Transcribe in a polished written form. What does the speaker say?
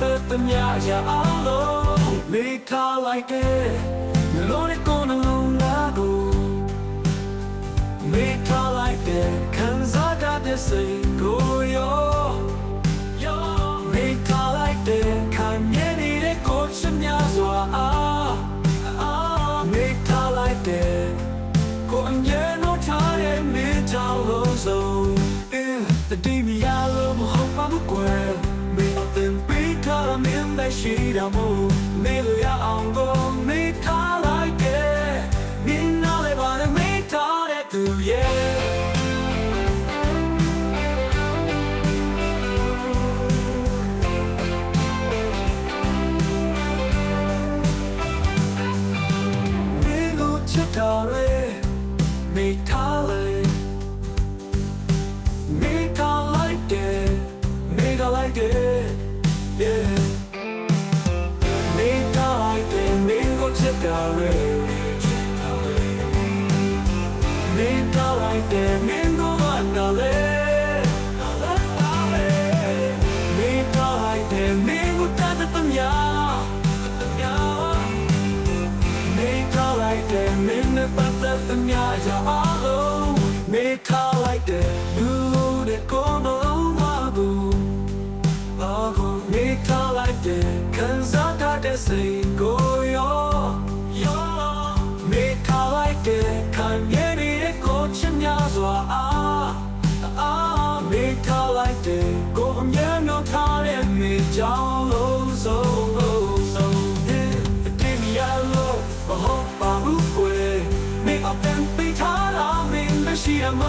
သက်သမျှရာအလုံးမိထားလိုက်တဲ့နှလုံးနဲ့ကိုယ်နှလုံးသားကိုမိထားလိုက်တဲ့ခံစားတတ်တဲ့စိတ်ကိုရောမိထားလိုက်တဲ့ခံမြဲနေတဲ့ကိုယ်ချစ်များစွာမိထားလိုက်တဲ့ကိုယ်အမြဲနှုတ်ထားတဲ့မိကြောင့်လို့ဆိုတတိမရလို့မဟုတ်ပါဘူးကွယ်မိအသင်ပေးထားတဲ့မင်းပဲရှိတော်မူနေလို့ရအောင်ကိုမိထားလိုက်တဲ့မင်းနားလည်းပါနဲ့မိထားတဲ့သူရဲ့မိထားလိုက်မိထားလိုက်တယ်မိထားလိုက်တယ်မိထားလိုက်တယ်မင်းကိုချစ်တာလေမိထားလိုက်တယ်မင်းကိုအနာလေမိထားလိုက်တယ်မင်းကိုတတ်တဲ့မြာမိထားလိုက်တယ်မင်းနဲ့ပတ်သက်တဲ့မြာကြောင့်အလုံးမိထားလိုက်တယ်လူတွေကိုယ်လုံးမဘူးမိထားလိုက်တယ်ခံစားတတ်တဲ့စိတ်ကိုရောမိထားလိုက်တယ်ခံရတဲ့ကိုယ်ချစ်များစွာမိထားလိုက်တယ်ကိုယ်အမြဲနှုတ်ထားတဲ့မိကြောင့်လို့ဆိုတဲ့မရလို့မဟုတ်ပါဘူးကွယ်မိအပင်ပေးထားတာမင်းမရှိရမ